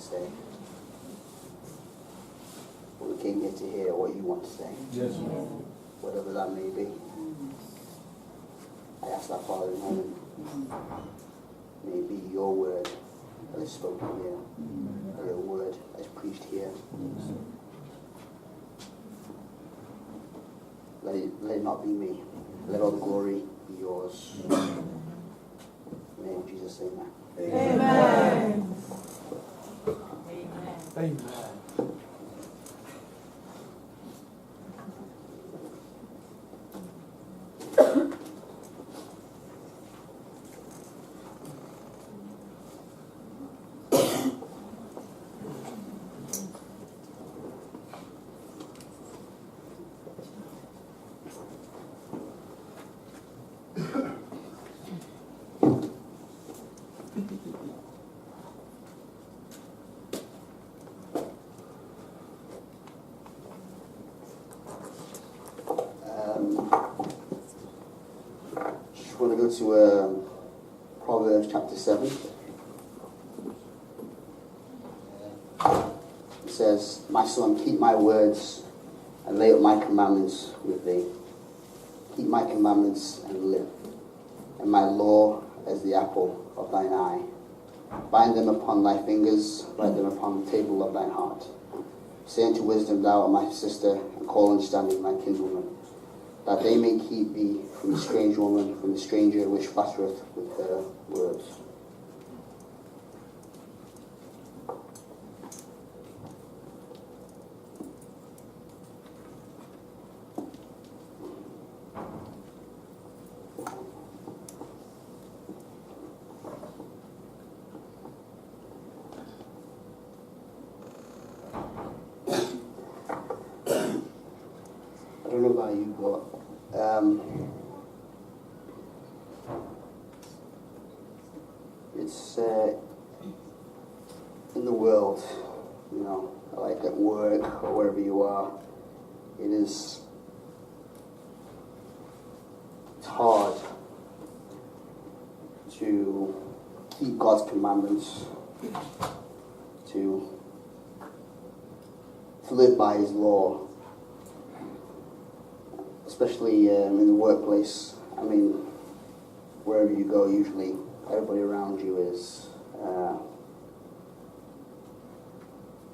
to say. But we came here to hear what you want to say. Yes, Lord. Whatever that may be. I ask that, Father in heaven, may it be your word that is spoken here, your word that is preached here. Let it not be me. Let all the glory be yours. In the name of Jesus, amen. Amen. Amen. Just want to go to Proverbs chapter 7. It says, "My son, keep my words and lay up my commandments with thee. Keep my commandments and live, and my law as the apple of thine eye. Bind them upon thy fingers, write them upon the table of thine heart. Say unto wisdom, thou art my sister, and call understanding my kinswoman, that they may keep thee from the strange woman, from the stranger which flattereth with her words." I don't know about you, but it's in the world, you know, like at work or wherever you are, it's hard to keep God's commandments, to live by His law. Especially in the workplace. I mean, wherever you go, usually everybody around you is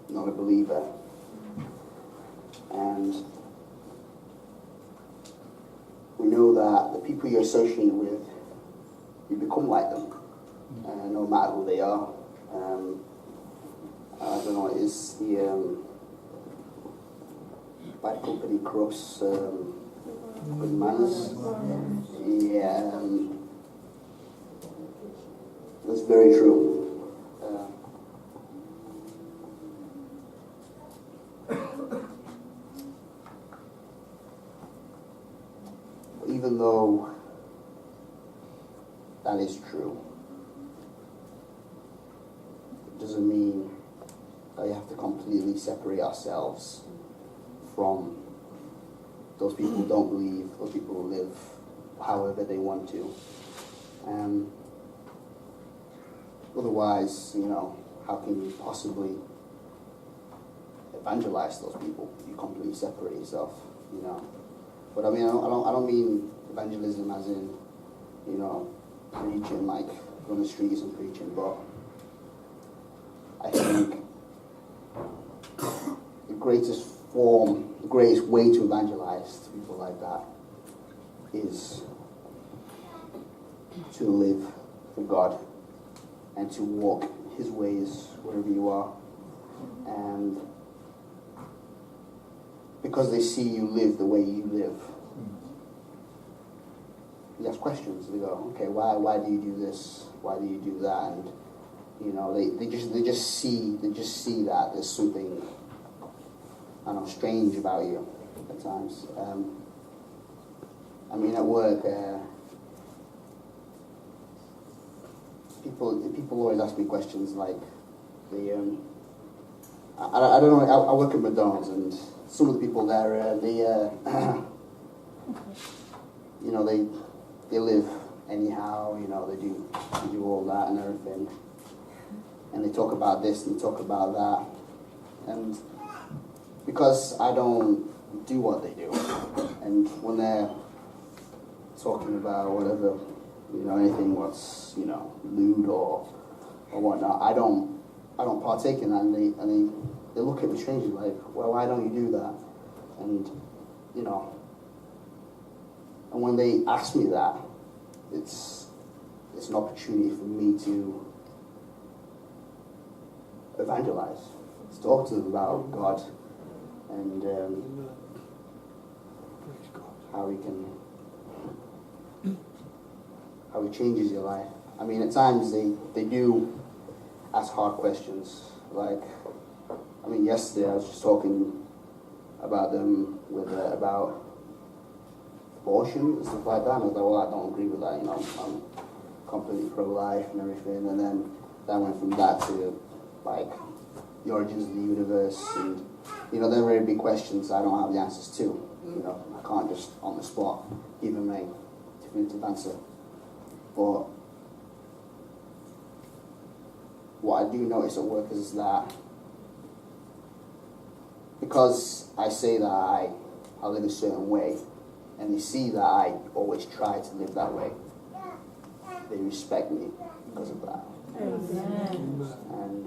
not a believer. And we know that the people you associate with, you become like them, no matter who they are. I don't know, is the bad company corrupts good manners. Yeah, that's very true. Even though that is true, it doesn't mean that you have to completely separate ourselves from those people who don't believe, those people who live however they want to. Otherwise, you know, how can you possibly evangelize those people? You completely separate yourself, you know. But I mean, I don't mean evangelism as in, you know, preaching, like on the streets and preaching, but I think the greatest way to evangelize to people like that is to live for God and to walk His ways wherever you are. And because they see you live the way you live, you ask questions. They go, okay, why do you do this? Why do you do that? And you know, they just see that there's something, I don't know, strange about you at times. I mean, at work, people always ask me questions like, I don't know, I work at McDonald's, and some of the people there, you know, they live anyhow, you know, they do all that and everything. and they talk about this and talk about that, and because I don't do what they do, and when they're talking about whatever, anything what's, lewd or whatnot, I don't partake in that, and they look at me strangely like, well, why don't you do that? And and when they ask me that, it's an opportunity for me to evangelize, to talk to them about God and how He changes your life. I mean, at times they do ask hard questions. Like, yesterday I was just talking about them about abortion and stuff like that, and I was like, well, I don't agree with that. I'm completely pro-life and everything, and then that went from that to like the origins of the universe, and they're very big questions I don't have the answers to. I can't just on the spot give them a definitive answer. But what I do notice at work is that because I say that I live a certain way, and they see that I always try to live that way, they respect me because of that. Amen. And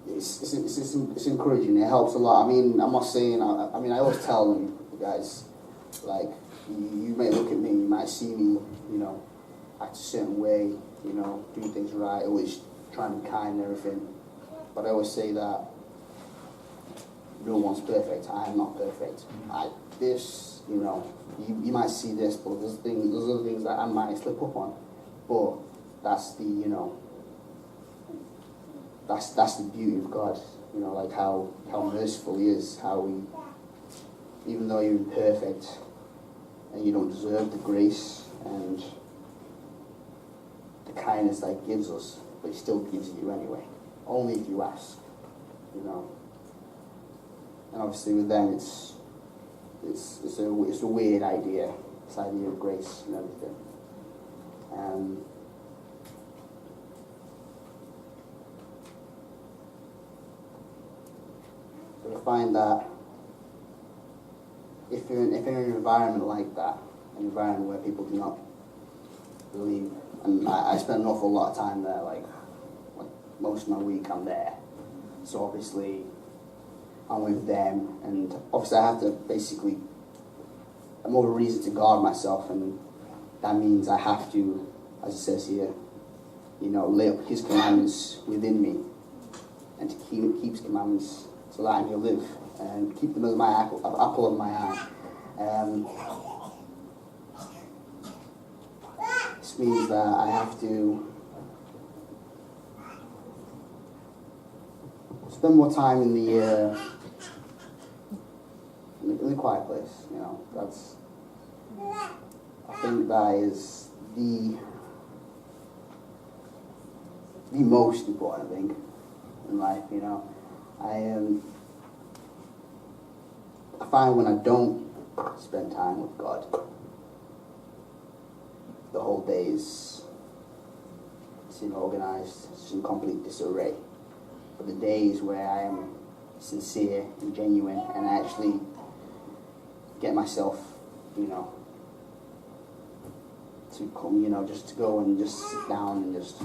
it's encouraging. It helps a lot. I'm not saying. I always tell them, guys, like, you may look at me, you might see me, act a certain way, do things right, always trying to be kind and everything. But I always say that no one's perfect. I am not perfect. You might see this, but there's other things that I might slip up on. But that's the, that's the beauty of God. Like how merciful He is, how He, even though you're imperfect and you don't deserve the grace and the kindness that He gives us, but He still gives it you anyway, only if you ask, And obviously with them, it's a weird idea, this idea of grace and everything. So I find that if you're in an environment like that, an environment where people do not believe, and I spend an awful lot of time there, like most of my week I'm there, so obviously I'm with them, and obviously I have to basically, I'm more of a reason to guard myself, and that means I have to, as it says here, lay up His commandments within me, and to keep His commandments so that I may live, and keep them as my apple of my eye. This means that I have to spend more time in the quiet place. That's, I think that is the most important thing in life. I find when I don't spend time with God, the whole day is organized, it's in complete disarray. But the days where I am sincere and genuine, and I actually get myself, to come, just to go and just sit down and just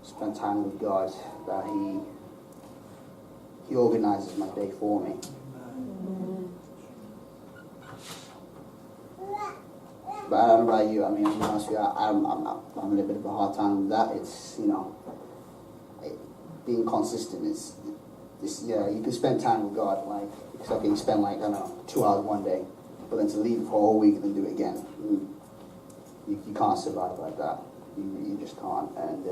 spend time with God, that He organizes my day for me. But I don't know about you. I'm honest with you, I'm a little bit of a hard time with that. It's being consistent is you can spend time with God, like it's okay, you spend 2 hours one day, but then to leave for a whole week and then do it again, you can't survive like that. You just can't. And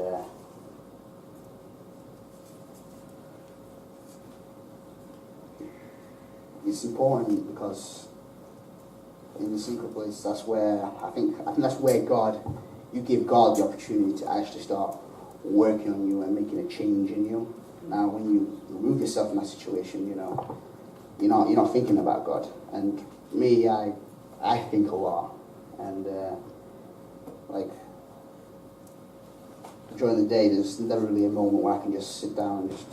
it's important because in the secret place, that's where I think that's where you give God the opportunity to actually start working on you and making a change in you. Now, when you remove yourself from that situation, you're not thinking about God. And me, I think a lot, and during the day, there's never really a moment where I can just sit down and just,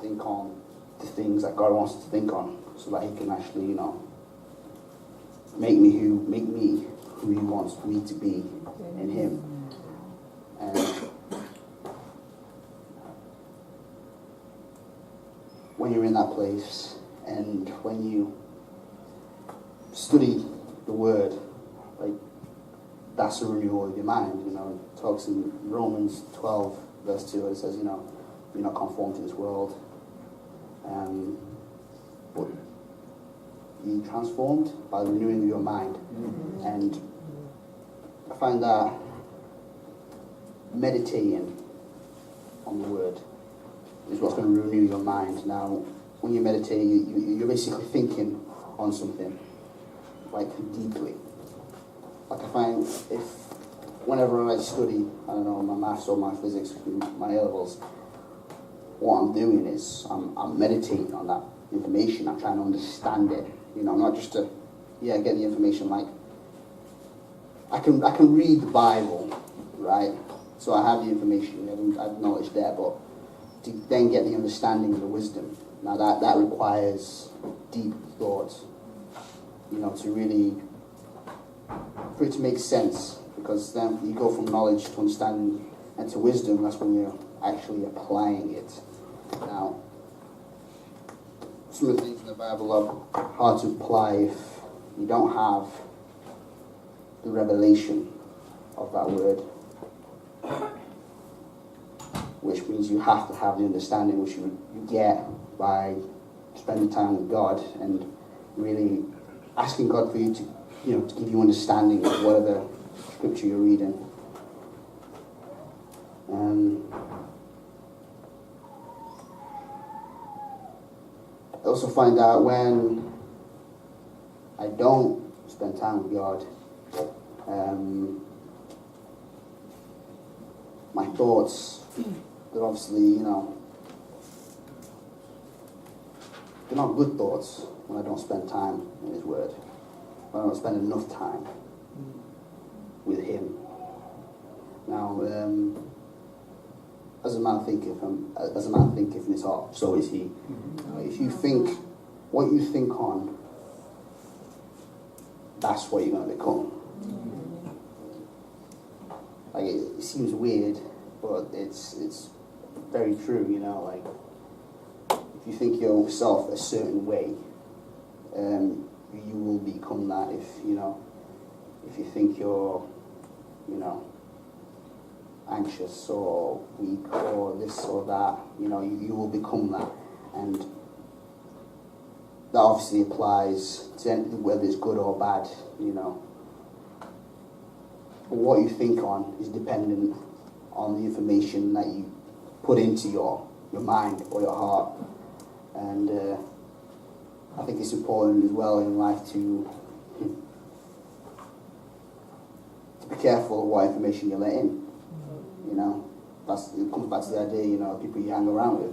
think on the things that God wants to think on, so that He can actually, make me who He wants me to be in Him. And when you're in that place, and when you study the Word, like, that's a renewal of your mind. It talks in Romans 12, verse 2, it says, you're not conformed to this world, but you're transformed by the renewing of your mind. Mm-hmm. And I find that meditating on the Word is what's going to renew your mind. Now, when you meditate, you're basically thinking on something, like, deeply. Like, I find whenever I study, I don't know, my maths or my physics, my A-levels, what I'm doing is I'm meditating on that information. I'm trying to understand it. Not just to, get the information. Like, I can read the Bible, right? So I have the information, I have knowledge there, but to then get the understanding and the wisdom, now that requires deep thought, to really, for it to make sense, because then you go from knowledge to understanding and to wisdom. That's when you're actually applying it. Now, some of the things in the Bible are hard to apply if you don't have the revelation of that word, which means you have to have the understanding which you get by spending time with God and really asking God for you to, to give you understanding of whatever scripture you're reading. I also find out when I don't spend time with God, my thoughts, they're obviously, they're not good thoughts when I don't spend time in His Word, when I don't spend enough time with Him. Now, as a man thinketh in his heart, so is he. If you think what you think on, that's what you're going to become. Like, it seems weird, but it's very true. Like, if you think yourself a certain way, you will become that. If you think you're, anxious or weak or this or that, you will become that. And that obviously applies to anything, whether it's good or bad, But what you think on is dependent on the information that you put into your mind or your heart. And I think it's important as well in life to be careful of what information you let in. It comes back to the idea, people you hang around with.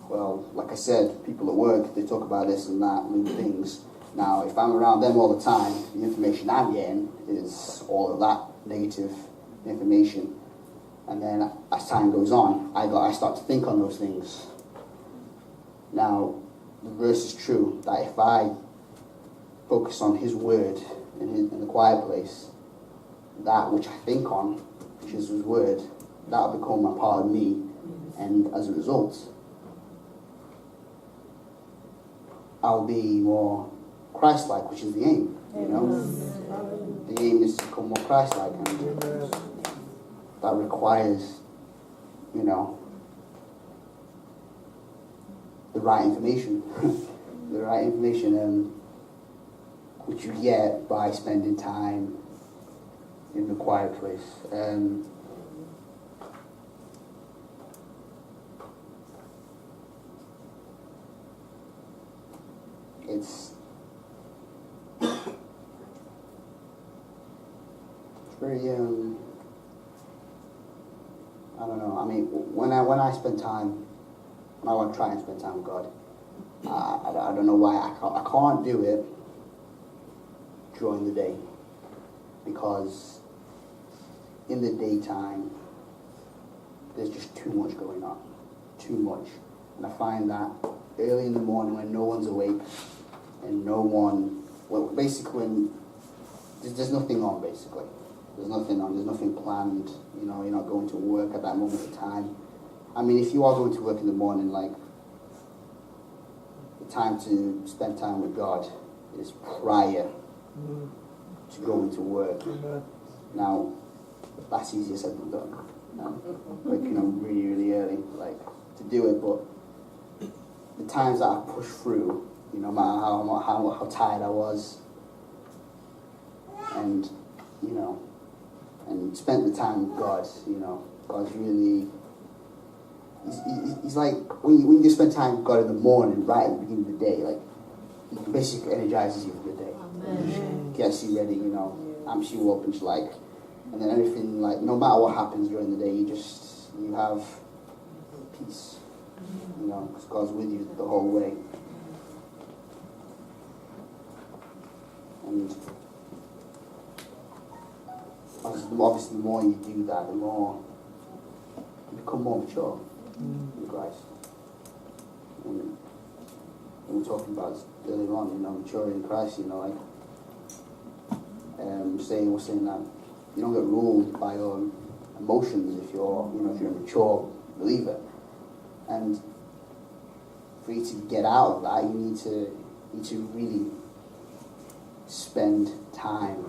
Well, like I said, people at work, they talk about this and that, new things. Now, if I'm around them all the time, the information I'm getting is all of that negative information. And then as time goes on, I start to think on those things. Now, the verse is true, that if I focus on His Word in the quiet place, that which I think on, which is His Word, that will become a part of me, and as a result, I'll be more Christ-like, which is the aim, The aim is to become more Christ-like, and that requires, the right information. The right information, which you get by spending time in the quiet place. It's very, I don't know, I mean, when I spend time, when I want to try and spend time with God, I don't know why I can't do it during the day, because in the daytime, there's just too much going on. Too much. And I find that early in the morning when no one's awake and no one, well, basically when there's nothing on, basically. There's nothing on, there's nothing planned, you know, you're not going to work at that moment of time. I mean, if you are going to work in the morning, like, the time to spend time with God is prior to going to work. Now, that's easier said than done. Waking up really, really early, like, to do it, but the times that I pushed through, you know, no matter how tired I was, and, you know, and spent the time with God, you know, God's really, he's like, when you spend time with God in the morning, right at the beginning of the day, like, he basically energizes you for the day. Amen. Gets you ready, you know, amps you up, and just like, and then everything, like, no matter what happens during the day, you have peace, you know, because God's with you the whole way. And obviously the more you do that, the more you become more mature in Christ. And we were talking about this earlier on, you know, maturing in Christ, you know, like, we're saying that you don't get ruled by your emotions if you're a mature believer. And for you to get out of that, you need to really spend time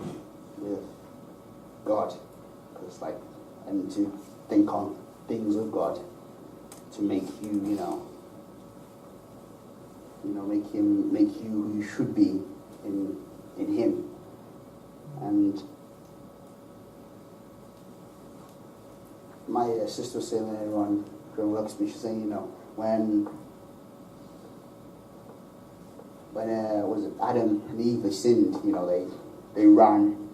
with God, because and to think on things of God to make you, make you who you should be in Him. And my sister was saying earlier on during work speech, she was saying, when was it Adam and Eve, they sinned, they ran,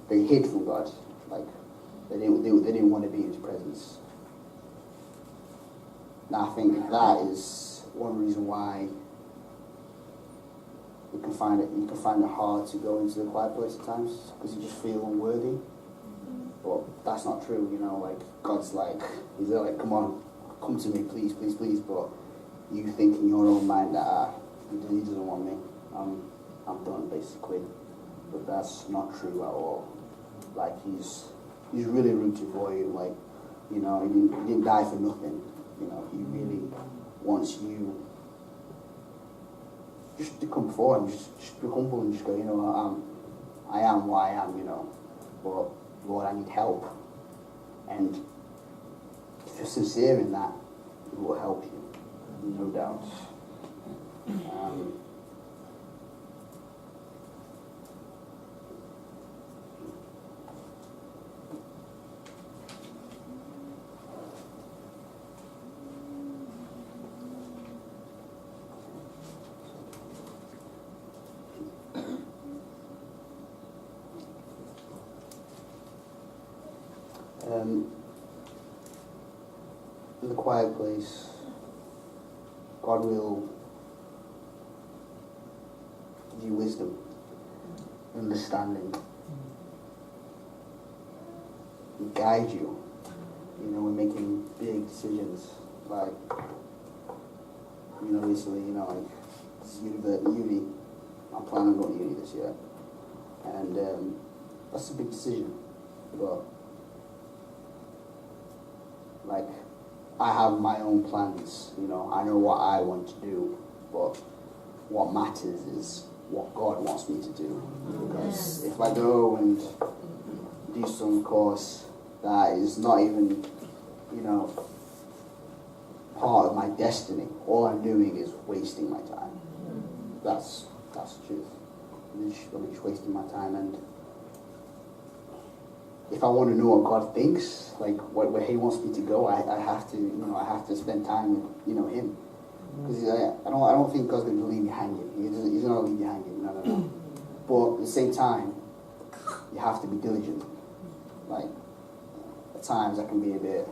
they hid from God, like they didn't want to be in His presence. Now I think that is one reason why you can find it hard to go into the quiet place at times, because you just feel unworthy. But that's not true, God's He's there come on, come to me, please, please, please. But you think in your own mind that He doesn't want me, I'm done, basically. But that's not true at all. He's really rooting for you. He didn't die for nothing. He really wants you just to come forward and just be humble and just go, I am what I am, but Lord, I need help. And if you're sincere in that, He will help you, no doubt. In the quiet place, God will give you wisdom, understanding, and guide you, when making big decisions. Recently, uni. I'm planning on going to uni this year, and that's a big decision, but I have my own plans, I know what I want to do, but what matters is what God wants me to do. Because if I go and do some course that is not even, part of my destiny, all I'm doing is wasting my time. That's the truth. I'm just wasting my time. And if I want to know what God thinks, where He wants me to go, I have to spend time with Him, because I don't think God's going to leave me hanging. He's not going to leave you hanging. No. But at the same time, you have to be diligent. At times I can be a bit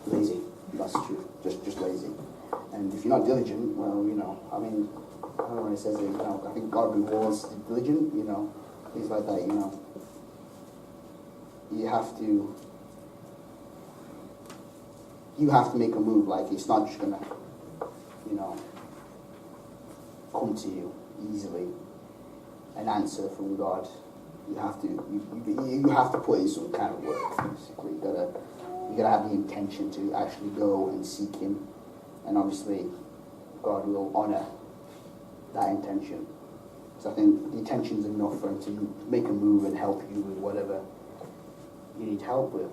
lazy. That's the truth. Just lazy. And if you're not diligent, well, I don't know when it says it. I think God rewards the diligent. Things like that. you have to make a move. Like, it's not just gonna, come to you easily. An answer from God. You have to put in some kind of work. Basically, you gotta have the intention to actually go and seek Him, and obviously, God will honor that intention. So I think the intention is enough for Him to make a move and help you with whatever you need help with.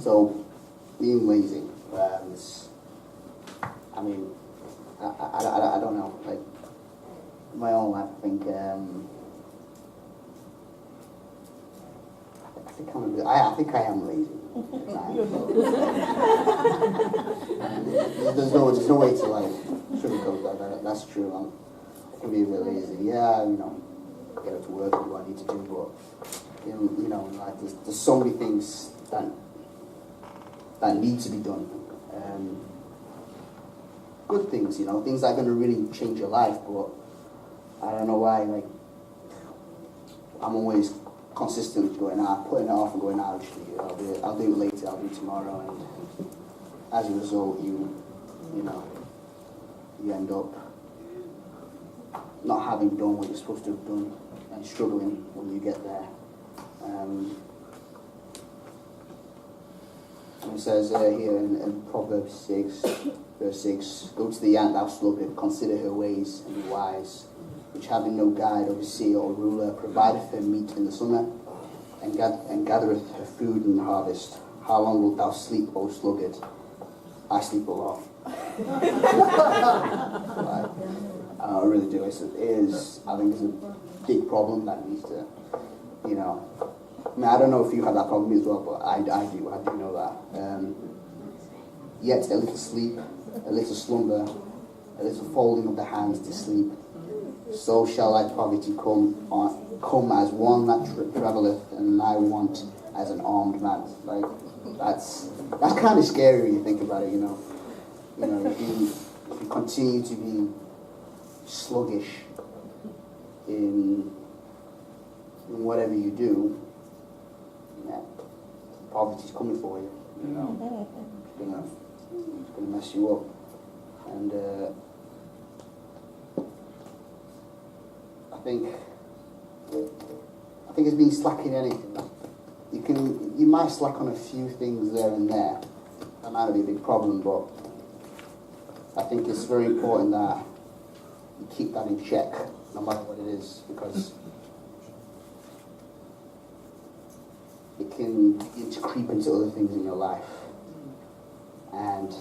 So being lazy, I don't know, like, in my own life, I think I am lazy. There's no way to, like, sugarcoat that. That's true. I can be a bit lazy. Yeah, get up to work and do what I need to do, but like, there's so many things that need to be done. Good things, things that are going to really change your life, but I don't know why, like, I'm always consistent going out, putting it off and going out, actually, I'll do it later, I'll do it tomorrow, and as a result, you end up not having done what you're supposed to have done, and struggling when you get there. It says here in Proverbs 6, verse 6, "Go to the ant, thou sluggard, consider her ways, and be wise, which having no guide, overseer, or ruler, provideth her meat in the summer, and gathereth her food in the harvest. How long wilt thou sleep, O sluggard?" I sleep a lot. I really do. I think it's a big problem that needs to, I don't know if you have that problem as well, but I do know that. Yet a little sleep, a little slumber, a little folding of the hands to sleep, so shall thy poverty come as one that travelleth, and thy want as an armed man. Like, that's kind of scary when you think about it. If you continue to be sluggish in whatever you do, poverty's coming for you. It's gonna mess you up, and I think it's been slacking anything. You might slack on a few things there and there. That might not be a big problem, but I think it's very important that you keep that in check, no matter what it is, because it can begin to creep into other things in your life, and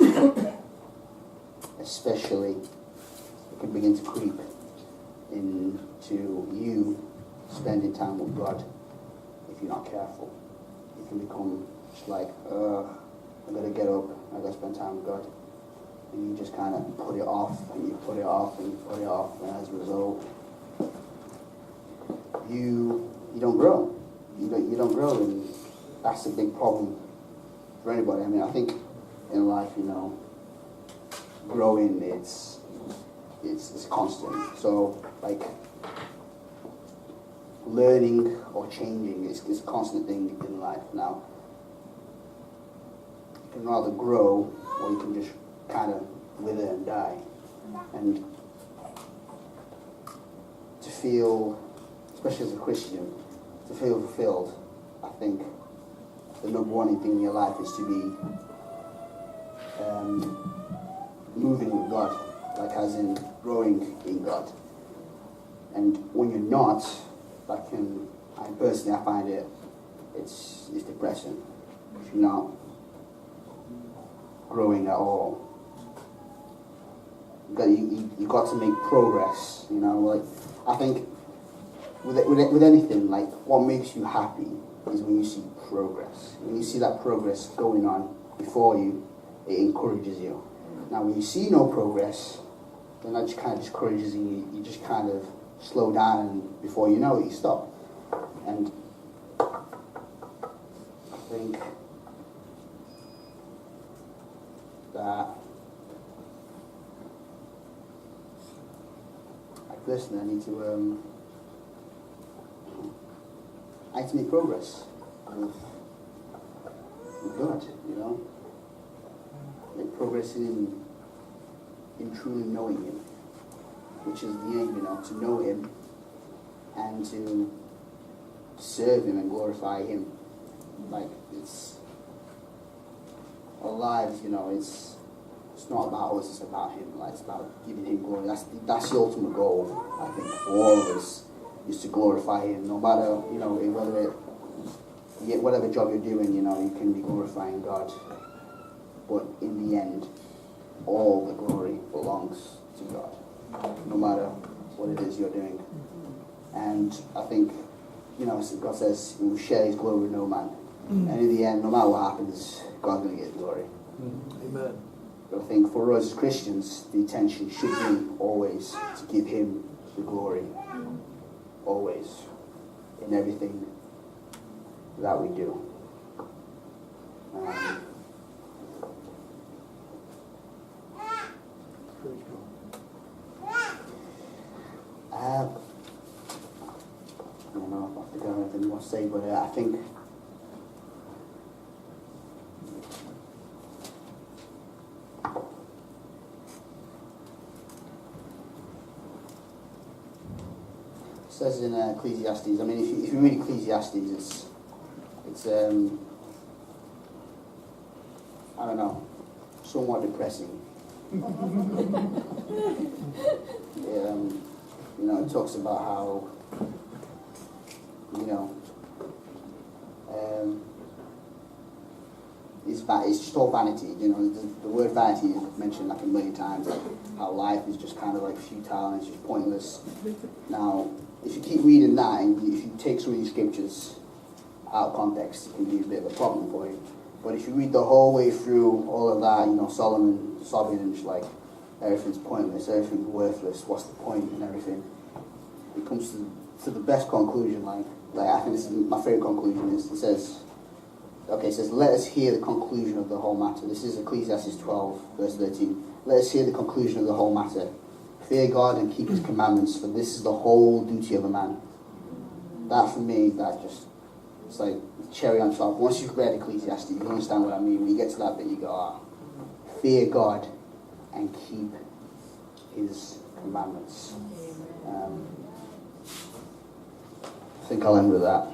especially it can begin to creep into you spending time with God. If you're not careful, it can become just like, I gotta get up, I gotta spend time with God, and you just kind of put it off, and you put it off, and you put it off, and as a result, you don't grow. You don't grow, and that's a big problem for anybody. I think in life, growing, it's constant. So, like, learning or changing is a constant thing in life. Now, you can rather grow, or you can just kind of wither and die. And to feel, especially as a Christian, to feel fulfilled, I think the number one thing in your life is to be moving with God, like as in growing in God. And when you're not, I find it's depressing. If you're not growing at all. You got to make progress, you know. Like, I think with anything, like, what makes you happy is when you see progress. When you see that progress going on before you, it encourages you. Now, when you see no progress, then that just kind of discourages you. You just kind of slow down, and before you know it, you stop. And I think that, like, personally, I need to make progress with God, you know. Make progress in truly knowing Him, which is the aim, you know, to know Him and to serve Him and glorify Him. Like, it's our lives, you know, it's not about us, it's about Him. Like, it's about giving Him glory. That's the ultimate goal, I think, for all of us, is to glorify Him. No matter, you know, whatever job you're doing, you know, you can be glorifying God. But in the end, all the glory belongs to God, no matter what it is you're doing. And I think, you know, God says He will share His glory with no man. And in the end, no matter what happens, God's going to get glory. Amen. But I think for us as Christians, the intention should be always to give Him the glory. Always. In everything that we do. I don't know if I have to go anything more to say, but I think it says in Ecclesiastes, I mean, if you read Ecclesiastes, it's I don't know, somewhat depressing. You know, it talks about how, you know, it's just all vanity. You know, the word vanity is mentioned like a million times, like how life is just kind of like futile and it's just pointless. Now, if you keep reading that and if you take some of these scriptures out of context, it can be a bit of a problem for you. But if you read the whole way through all of that, you know, Solomon sobbing and just like, everything's pointless, everything's worthless, what's the point and everything, it comes to the best conclusion. Like I think this is my favorite conclusion. It says, let us hear the conclusion of the whole matter. This is Ecclesiastes 12, verse 13. Let us hear the conclusion of the whole matter. Fear God and keep His commandments, for this is the whole duty of a man. That for me, it's like cherry on top. Once you've read Ecclesiastes, you understand what I mean. When you get to that bit, you go, fear God and keep His commandments. I think I'll end with that.